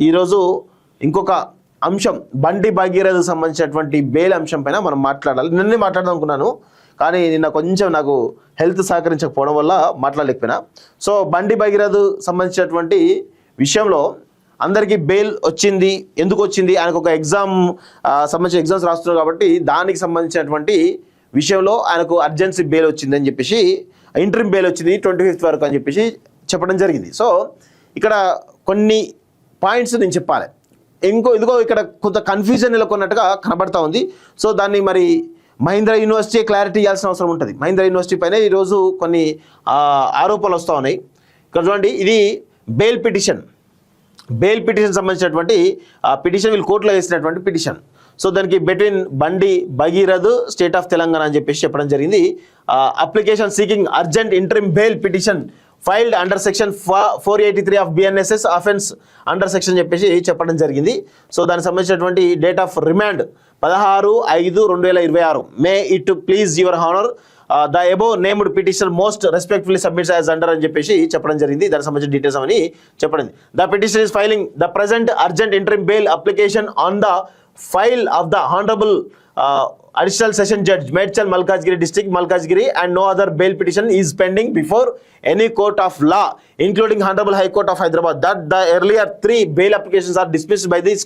ఈరోజు ఇంకొక అంశం బండి భగీరథకు సంబంధించినటువంటి బెయిల్ అంశం పైన మనం మాట్లాడాలి. నిన్నే మాట్లాడదాం అనుకున్నాను, కానీ నిన్న కొంచెం నాకు హెల్త్ సహకరించకపోవడం వల్ల మాట్లాడలేకపోయినా. సో బండి భగీరథకు సంబంధించినటువంటి విషయంలో అందరికీ బెయిల్ వచ్చింది. ఎందుకు వచ్చింది? ఆయనకు ఒక సంబంధించిన ఎగ్జామ్స్ రాస్తున్నారు కాబట్టి దానికి సంబంధించినటువంటి విషయంలో ఆయనకు అర్జెన్సీ బెయిల్ వచ్చింది అని చెప్పేసి, ఇంటరిమ్ బెయిల్ వచ్చింది 25th వరకు అని చెప్పేసి చెప్పడం జరిగింది. సో ఇక్కడ కొన్ని పాయింట్స్ నేను చెప్పాలి. ఇదిగో ఇక్కడ కొంత కన్ఫ్యూజన్ నెలకొన్నట్టుగా కనబడతా ఉంది. సో దాన్ని మరి మహీంద్రా యూనివర్సిటీ క్లారిటీ ఇవ్వాల్సిన అవసరం ఉంటుంది. మహీంద్రా యూనివర్సిటీ పైన ఈరోజు కొన్ని ఆరోపణలు వస్తూ ఉన్నాయి. ఇక్కడ చూడండి, ఇది బెయిల్ పిటిషన్ సంబంధించినటువంటి పిటిషన్ వీళ్ళు కోర్టులో వేసినటువంటి పిటిషన్. సో దానికి బిట్వీన్ బండి భగీరథ్, స్టేట్ ఆఫ్ తెలంగాణ అని చెప్పేసి చెప్పడం జరిగింది. Application seeking urgent interim bail petition filed under section 483 of BNSS offence under section చెప్పేసి చెప్పడం జరిగింది. సో దానికి సంబంధించినటువంటి date of remand 16/5/2026. May it please your honour the above named petition most respectfully submits as under అని చెప్పేసి చెప్పడం జరిగింది. దానికి సంబంధించిన డీటెయిల్స్ అని చెప్పడం. The petition is filing the present urgent interim bail application on the file of the honourable Additional Session Judge Medchal Malkajgiri District Malkajgiri, and no other bail petition is pending before any court of law including Honorable High Court of Hyderabad. That the earlier 3 bail applications are dismissed by this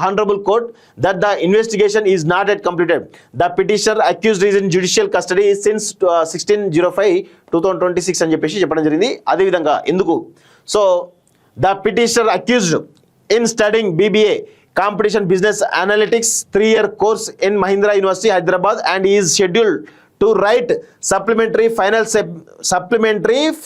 Honorable Court. That the investigation is not yet completed. The petitioner accused is in judicial custody since 16/05/2026 అని చెప్పేసి చెప్పడం జరిగింది. అదేవిధంగా ఎందుకు? So the petitioner accused in studying BBA Competition Business Analytics 3-year course in Mahindra University, Hyderabad, and he is scheduled to write supplementary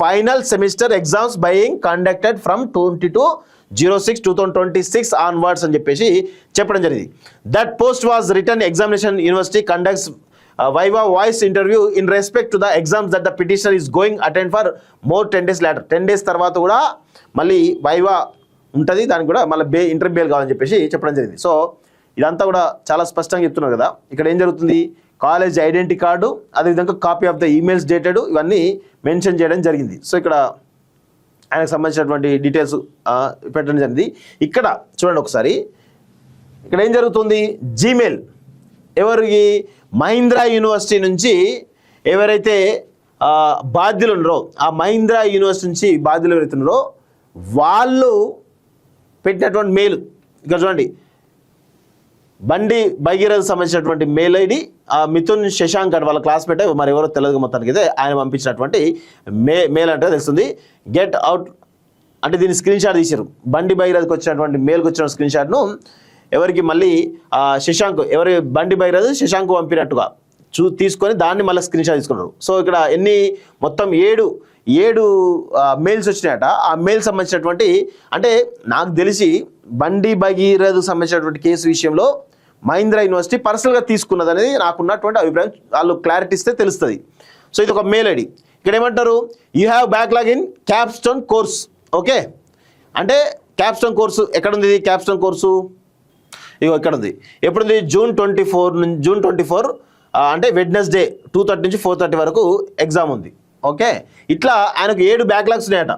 final semester exams being conducted from 22/06/2026 onwards అని చెప్పేసి చెప్పడం జరిగింది. That post was written examination university conducts viva voice interview in respect to the exams that the petitioner is going attend for more 10 days later. 10 days తర్వాత కూడా మళ్ళీ viva ఉంటుంది, దానికి కూడా మళ్ళీ ఇంటర్వ్యూ బెయిల్ కావాలని చెప్పేసి చెప్పడం జరిగింది. సో ఇదంతా కూడా చాలా స్పష్టంగా చెప్తున్నారు కదా. ఇక్కడ ఏం జరుగుతుంది? కాలేజ్ ఐడెంటిటీ కార్డు, అదేవిధంగా copy of the emails dated, ఇవన్నీ మెన్షన్ చేయడం జరిగింది. సో ఇక్కడ ఆయనకు సంబంధించినటువంటి డీటెయిల్స్ పెట్టడం జరిగింది. ఇక్కడ చూడండి ఒకసారి, ఇక్కడ ఏం జరుగుతుంది? జీమెయిల్ ఎవరికి? మహీంద్రా యూనివర్సిటీ నుంచి ఎవరైతే బాధ్యులు ఉన్నారో, ఆ మహీంద్రా యూనివర్సిటీ నుంచి బాధ్యులు ఎవరైతే ఉన్నారో వాళ్ళు పెట్టినటువంటి మెయిల్. ఇక్కడ చూడండి, బండి భగీరథకు సంబంధించినటువంటి మెయిల్ ఐడి మిథున్ శశాంక్ అని వాళ్ళ క్లాస్మేట్, మరి ఎవరో తెలియదు మొత్తానికి అయితే ఆయన పంపించినటువంటి మెయిల్ అంటే తెలుస్తుంది. గెట్ అవుట్ అంటే దీన్ని స్క్రీన్ షాట్ తీశారు. బండి భగీరథకు వచ్చినటువంటి మెయిల్కి వచ్చిన స్క్రీన్ షాట్ను ఎవరికి మళ్ళీ శశాంక్, ఎవరి బండి భగీరథ్ శశాంక్ పంపినట్టుగా తీసుకొని దాన్ని మళ్ళీ స్క్రీన్ షాట్ తీసుకున్నారు. సో ఇక్కడ మొత్తం ఏడు మెయిల్స్ వచ్చినాయట. ఆ మెయిల్ సంబంధించినటువంటి, అంటే నాకు తెలిసి బండి భగీరథకు సంబంధించినటువంటి కేసు విషయంలో మహీంద్రా యూనివర్సిటీ పర్సనల్గా తీసుకున్నది అనేది నాకున్నటువంటి అభిప్రాయం. వాళ్ళు క్లారిటీ ఇస్తే తెలుస్తుంది. సో ఇది ఒక మెయిల్ ఐడి. ఇక్కడ ఏమంటారు? You have backlog in Capstone course. Okay, అంటే క్యాప్స్టోన్ కోర్సు ఎక్కడుంది? క్యాప్స్టోన్ కోర్సు ఇగో ఇక్కడ ఉంది. ఎప్పుడుంది? June 24 అంటే వెడ్నెస్డే 2:30 నుంచి 4:30 వరకు ఎగ్జామ్ ఉంది. ఓకే, ఇట్లా ఆయనకు 7 బ్యాక్లాగ్స్ ఉన్నాయట.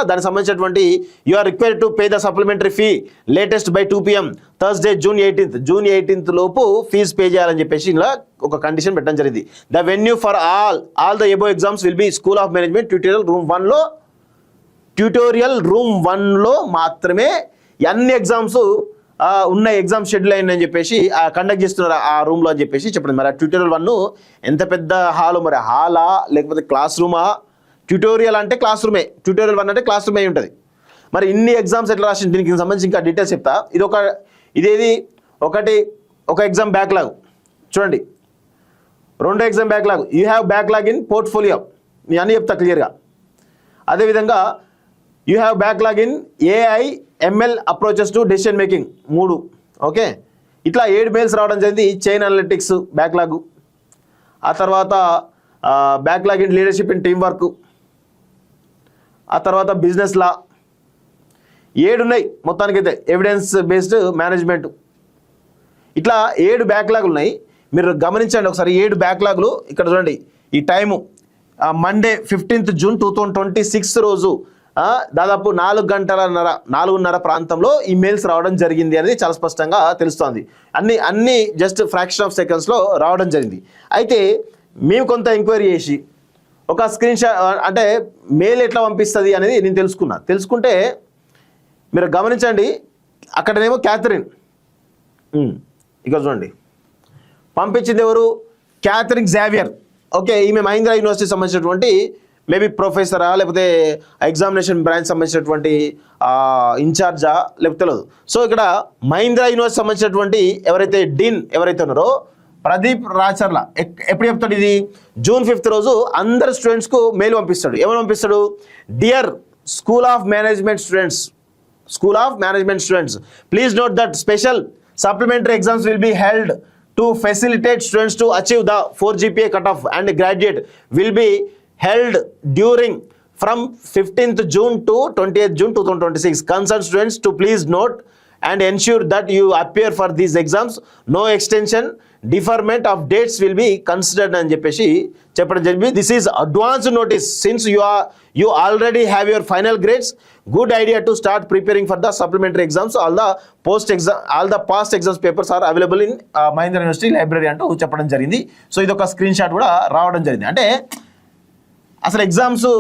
దానికి సంబంధించినటువంటి you are required to pay the supplementary fee latest by 2 PM Thursday June 18 లోపు ఫీజు పే చేయాలని చెప్పేసి ఇలా ఒక కండిషన్ పెట్టడం జరిగింది. The venue for all the above exams will be school of management tutorial room 1లో మాత్రమే అన్ని ఎగ్జామ్స్ ఉన్న ఎగ్జామ్ షెడ్యూల్ అయిందని చెప్పేసి కండక్ట్ చేస్తున్నారు ఆ రూమ్లో అని చెప్పేసి చెప్పండి. మరి ఆ ట్యూటోరియల్ 1 ఎంత పెద్ద హాలు, మరి హాలా లేకపోతే క్లాస్ రూమా? ట్యూటోరియల్ అంటే క్లాస్ రూమే, ట్యూటోరియల్ 1 అంటే క్లాస్ రూమే ఉంటుంది. మరి ఇన్ని ఎగ్జామ్స్ ఎట్లా రాసింది? దీనికి సంబంధించి ఇంకా డీటెయిల్స్ చెప్తా. ఇదేది ఒక ఎగ్జామ్ బ్యాక్లాగ్ చూడండి, 2 exam backlog. You have backlog in portfolio, నేను అన్నీ చెప్తా క్లియర్గా. అదేవిధంగా you have backlog in AI/ML approaches to decision making 3. Okay, ఇట్లా 7 మెయిల్స్ రావడం జరిగింది. చైన్ అనలిటిక్స్ బ్యాక్లాగ్, ఆ తర్వాత backlog in leadership in team work, ఆ తర్వాత బిజినెస్ లా. 7 ఉన్నాయి మొత్తానికైతే. ఎవిడెన్స్ బేస్డ్ మేనేజ్మెంట్, ఇట్లా 7 బ్యాక్లాగులు ఉన్నాయి. మీరు గమనించండి ఒకసారి 7 బ్యాక్లాగులు. ఇక్కడ చూడండి, ఈ టైము మండే 15th June 2026 రోజు దాదాపు 4:30 ప్రాంతంలో ఈ మెయిల్స్ రావడం జరిగింది అనేది చాలా స్పష్టంగా తెలుస్తోంది. అన్ని జస్ట్ ఫ్రాక్షన్ ఆఫ్ సెకండ్స్లో రావడం జరిగింది. అయితే మేము కొంత ఎంక్వైరీ చేసి ఒక స్క్రీన్ షాట్ అంటే మెయిల్ ఎట్లా పంపిస్తుంది అనేది నేను తెలుసుకుంటే మీరు గమనించండి. అక్కడనేమో క్యాథరిన్, ఇక్కడ చూడండి, పంపించింది ఎవరు? Catherine Xavier. ఓకే, ఈమె మహీంద్రా యూనివర్సిటీ సంబంధించినటువంటి మేబీ ప్రొఫెసరా లేకపోతే ఎగ్జామినేషన్ బ్రాంచ్ సంబంధించినటువంటి ఇన్ఛార్జా లేకపోతే తెలియదు. సో ఇక్కడ మహీంద్రా యూనివర్సిటీ సంబంధించినటువంటి ఎవరైతే డీన్ ఎవరైతే ఉన్నారో ప్రదీప్ రాచర్ల ఎప్పుడు చెప్తాడు? ఇది June 5th రోజు అందరు స్టూడెంట్స్కు మెయిల్ పంపిస్తాడు. ఏమని పంపిస్తాడు? Dear school of management students, please note that special supplementary exams will be held to facilitate students to achieve the 4 GPA cutoff and graduate will be held during from 15th June to 20th June 2026. Concerned students to please note and ensure that you appear for these exams. No extension, deferment of dates will be considered అని చెప్పేసి చెప్పడం జరిగింది. This is advance notice since you already have your final grades. Good idea to start preparing for the supplementary exams. All the past exams papers are available in Mahindra University library అంటూ చెప్పడం జరిగింది. So ఇది ఒక screen shot కూడా రావడం జరిగింది. అంటే అసలు ఎగ్జామ్స్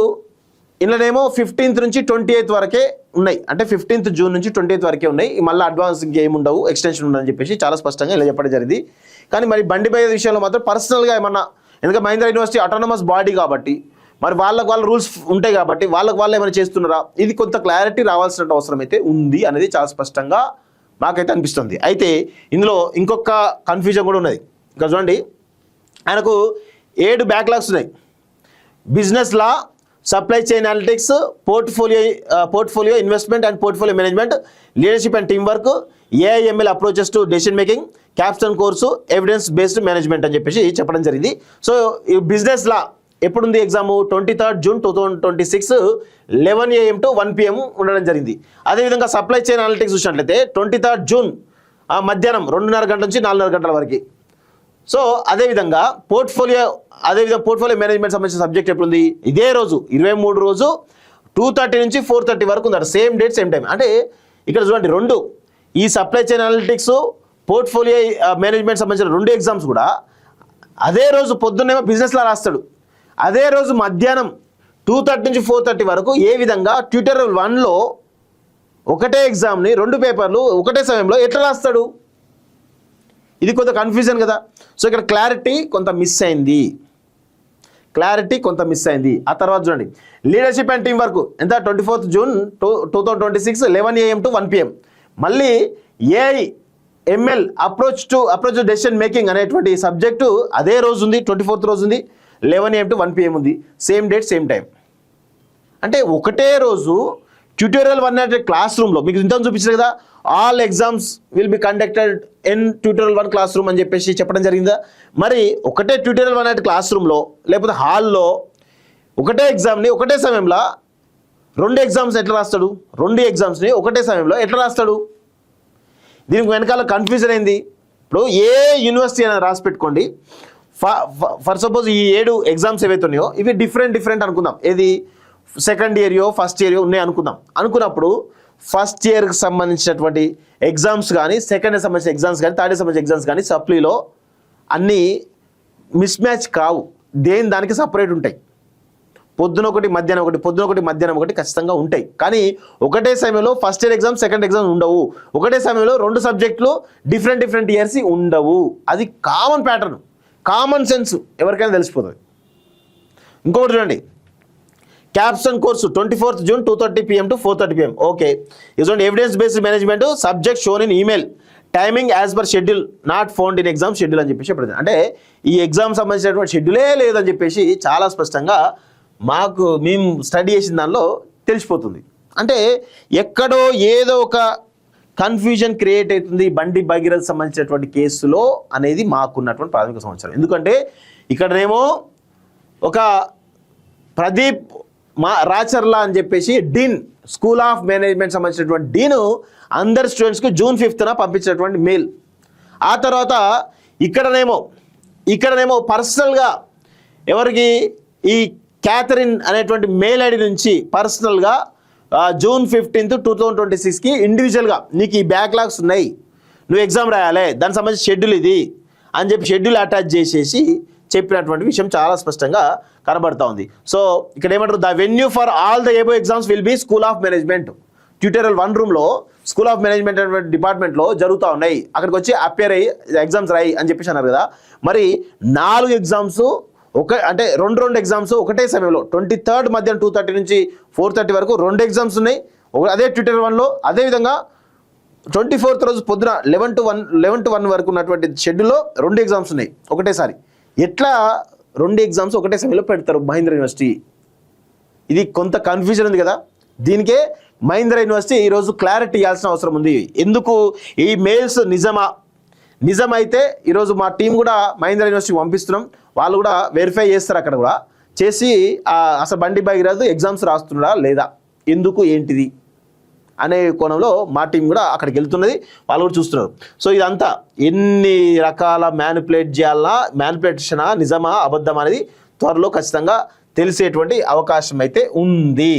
ఇందులోనేమో 15th నుంచి 28th వరకే ఉన్నాయి. అంటే 15th June నుంచి 20th వరకే ఉన్నాయి. మళ్ళీ అడ్వాన్స్ ఇంకేం ఉండవు, ఎక్స్టెన్షన్ ఉండదని చెప్పేసి చాలా స్పష్టంగా ఇలా చెప్పడం జరిగింది. కానీ మరి బండి బై విషయంలో మాత్రం పర్సనల్గా ఏమన్నా, ఎందుకంటే మహీంద్రా యూనివర్సిటీ ఆటోనమస్ బాడీ కాబట్టి మరి వాళ్ళ రూల్స్ ఉంటాయి కాబట్టి వాళ్ళు ఏమైనా చేస్తున్నారా, ఇది కొంత క్లారిటీ రావాల్సిన అవసరం అయితే ఉంది అనేది చాలా స్పష్టంగా మాకైతే అనిపిస్తుంది. అయితే ఇందులో ఇంకొక కన్ఫ్యూజన్ కూడా ఉన్నది. ఇంకా చూడండి, ఆయనకు 7 బ్యాక్లాగ్స్ ఉన్నాయి. Business law, supply chain analytics, portfolio investment and portfolio management, leadership and team work, AIML approaches to decision making, Capstone course, evidence based management అని చెప్పేసి చెప్పడం జరిగింది. సో ఈ business law ఎప్పుడుంది exam? 23rd June 2026 11 AM to 1 PM ఉండడం జరిగింది. అదేవిధంగా supply chain analytics చూసినట్లయితే 23rd June మధ్యాహ్నం 2:30 గంటల నుంచి 4:30 గంటల వరకు. సో అదేవిధంగా పోర్ట్ఫోలియో మేనేజ్మెంట్ సంబంధించిన సబ్జెక్ట్ ఎప్పుడు ఉంది? ఇదే రోజు 23 రోజు 2:30 నుంచి 4:30 వరకు ఉంది. Same date same time. అంటే ఇక్కడ చూడండి, రెండు ఈ supply chain analytics, portfolio management సంబంధించిన 2 ఎగ్జామ్స్ కూడా అదే రోజు పొద్దున్నేమో బిజినెస్లా రాస్తాడు, అదే రోజు మధ్యాహ్నం 2:30 నుంచి 4:30 వరకు. ఏ విధంగా ట్యూటోరియల్ 1లో ఒకటే ఎగ్జామ్ని 2 పేపర్లు ఒకటే సమయంలో ఎట్లా రాస్తాడు? ఇది కొంత కన్ఫ్యూజన్ కదా. సో ఇక్కడ క్లారిటీ కొంత మిస్ అయింది. ఆ తర్వాత చూడండి, లీడర్షిప్ అండ్ టీమ్ వర్క్ ఎంత? 24th June 2026 11 AM to 1 PM. మళ్ళీ AIML approach to decision making అనేటువంటి సబ్జెక్టు అదే రోజు ఉంది, 24th రోజు ఉంది, 11 AM to 1 PM ఉంది. Same date same time. అంటే ఒకటే రోజు ట్యూటోరియల్ 1 అంటే క్లాస్ రూమ్లో మీకు ఇంత చూపించారు కదా, all exams will be conducted in tutorial 1 class room అని చెప్పేసి చెప్పడం జరిగిందా? మరి ఒకటే ట్యూటోరియల్ 1 అంటే క్లాస్ రూమ్లో లేకపోతే హాల్లో ఒకటే ఎగ్జామ్ని ఒకటే సమయంలో 2 ఎగ్జామ్స్ ఎట్లా రాస్తాడు? 2 ఎగ్జామ్స్ని ఒకటే సమయంలో ఎట్లా రాస్తాడు? దీనికి వెనకాల కన్ఫ్యూజన్ అయింది. ఇప్పుడు ఏ యూనివర్సిటీ అనేది రాసి పెట్టుకోండి. ఫర్ సపోజ్ ఈ 7 ఎగ్జామ్స్ ఏవైతే ఉన్నాయో ఇవి డిఫరెంట్ అనుకుందాం. ఏది సెకండ్ ఇయర్యో ఫస్ట్ ఇయర్యో ఉన్నాయి అనుకున్నప్పుడు ఫస్ట్ ఇయర్కి సంబంధించినటువంటి ఎగ్జామ్స్ కానీ, సెకండ్ ఇయర్ సంబంధించిన ఎగ్జామ్స్ కానీ, థర్డ్ ఇయర్ సంబంధించిన ఎగ్జామ్స్ కానీ సప్లీలో అన్నీ మిస్ మ్యాచ్ కావు. దానికి సపరేట్ ఉంటాయి. పొద్దున ఒకటి మధ్యాహ్నం ఒకటి ఖచ్చితంగా ఉంటాయి. కానీ ఒకటే సమయంలో first year exam second exam ఉండవు. ఒకటే సమయంలో 2 సబ్జెక్టులు డిఫరెంట్ ఇయర్స్ ఉండవు. అది కామన్ ప్యాటర్న్, కామన్ సెన్స్ ఎవరికైనా తెలిసిపోతుంది. ఇంకొకటి చూడండి, capstone course 24th June 2:30 PM to 4:30 PM. Okay, ఇది evidence based management subject shown in email, timing as per schedule not found in exam schedule అని చెప్పేసి చెప్పలేదు. అంటే ఈ ఎగ్జామ్ సంబంధించినటువంటి షెడ్యూలే లేదని చెప్పేసి చాలా స్పష్టంగా మేము స్టడీ చేసిన దానిలో తెలిసిపోతుంది. అంటే ఎక్కడో ఏదో ఒక కన్ఫ్యూజన్ క్రియేట్ అవుతుంది బండి భగీరథ్ సంబంధించినటువంటి కేసులో అనేది మాకున్నటువంటి ప్రాథమిక సమాచారం. ఎందుకంటే ఇక్కడనేమో ఒక ప్రదీప్ రాచర్లా అని చెప్పేసి డీన్, స్కూల్ ఆఫ్ మేనేజ్మెంట్ సంబంధించినటువంటి డీను అందరు స్టూడెంట్స్కి June 5th పంపించినటువంటి మెయిల్. ఆ తర్వాత ఇక్కడనేమో పర్సనల్గా ఎవరికి ఈ క్యాథరిన్ అనేటువంటి మెయిల్ ఐడి నుంచి పర్సనల్గా జూన్ 15, 2026కి ఇండివిజువల్గా నీకు ఈ బ్యాక్లాగ్స్ ఉన్నాయి, నువ్వు ఎగ్జామ్ రాయాలి, దానికి సంబంధించి షెడ్యూల్ ఇది అని చెప్పి షెడ్యూల్ అటాచ్ చేసేసి చెప్పినటువంటి విషయం చాలా స్పష్టంగా కనబడతా ఉంది. సో ఇక్కడ ఏమంటారు, the venue for all the above exams will be school of management. Tutorial 1 రూమ్లో స్కూల్ ఆఫ్ మేనేజ్మెంట్ డిపార్ట్మెంట్లో జరుగుతూ ఉన్నాయి, అక్కడికి వచ్చి అపేర్ అయ్యి ఎగ్జామ్స్ రాయి అని చెప్పేసి అన్నారు కదా. మరి 4 ఎగ్జామ్స్ అంటే రెండు ఎగ్జామ్స్ ఒకటే సమయంలో 23rd మధ్యాహ్నం 2:30 నుంచి 4:30 వరకు 2 ఎగ్జామ్స్ ఉన్నాయి. అదే ట్యూటోరియల్ 1లో, అదేవిధంగా 24th రోజు పొద్దున 11 to 1 వరకు ఉన్నటువంటి షెడ్యూల్లో 2 ఎగ్జామ్స్ ఉన్నాయి ఒకటేసారి. ఎట్లా 2 ఎగ్జామ్స్ ఒకటే సమయంలో పెడతారు మహీంద్రా యూనివర్సిటీ? ఇది కొంత కన్ఫ్యూజన్ ఉంది కదా. దీనికే మహీంద్రా యూనివర్సిటీ ఈరోజు క్లారిటీ ఇవ్వాల్సిన అవసరం ఉంది. ఎందుకు ఈ మెయిల్స్ నిజమైతే ఈరోజు మా టీం కూడా మహీంద్రా యూనివర్సిటీ పంపిస్తున్నాం, వాళ్ళు కూడా వెరిఫై చేస్తారు, అక్కడ కూడా చేసి అసలు బండి భగీరథ్ ఎగ్జామ్స్ రాస్తున్నాడా లేదా, ఎందుకు ఏంటిది అనే కోణంలో మా టీం కూడా అక్కడికి వెళ్తున్నది, వాళ్ళు కూడా చూస్తున్నారు. సో ఇదంతా ఎన్ని రకాల మ్యానిపులేషనా నిజమా అబద్ధమా అనేది త్వరలో ఖచ్చితంగా తెలిసేటువంటి అవకాశం అయితే ఉంది.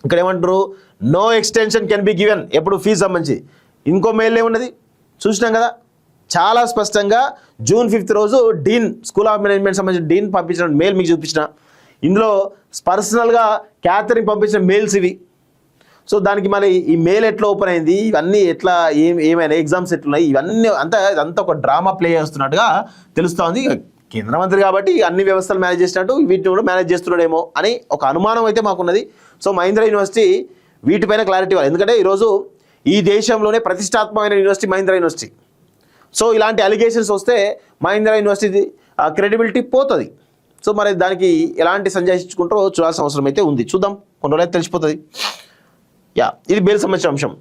ఇక్కడ ఏమంటారు, no extension can be given. ఎప్పుడు ఫీజు సంబంధించి ఇంకో మెయిల్ ఏమున్నది చూసినాం కదా, చాలా స్పష్టంగా జూన్ 5th రోజు డీన్, స్కూల్ ఆఫ్ మేనేజ్మెంట్ సంబంధించిన డీన్ పంపించిన మెయిల్ మీకు చూపించిన. ఇందులో పర్సనల్గా క్యాథరిన్ పంపించిన మెయిల్స్ ఇవి. సో దానికి మరి ఈ మెయిల్ ఎట్లా ఓపెన్ అయింది, ఇవన్నీ ఎట్లా ఏమైనా ఎగ్జామ్స్ ఎట్లున్నాయి, ఇవన్నీ ఇదంతా ఒక డ్రామా ప్లే చేస్తున్నట్టుగా తెలుస్తూ ఉంది. కేంద్ర మంత్రి కాబట్టి అన్ని వ్యవస్థలు మేనేజ్ చేసినట్టు వీటిని కూడా మేనేజ్ చేస్తున్నాడేమో అని ఒక అనుమానం అయితే మాకున్నది. సో మహీంద్రా యూనివర్సిటీ వీటిపైన క్లారిటీ ఇవ్వాలి. ఎందుకంటే ఈరోజు ఈ దేశంలోనే ప్రతిష్టాత్మకమైన యూనివర్సిటీ మహీంద్రా యూనివర్సిటీ. సో ఇలాంటి అలిగేషన్స్ వస్తే మహీంద్రా యూనివర్సిటీ క్రెడిబిలిటీ పోతుంది. సో మరి దానికి ఎలాంటి సంజాయించుకుంటారో చూడాల్సిన అవసరం అయితే ఉంది. చూద్దాం, కొన్ని రోజులు తెలిసిపోతుంది. ఇది బెయిల్ సంబంధించిన అంశం.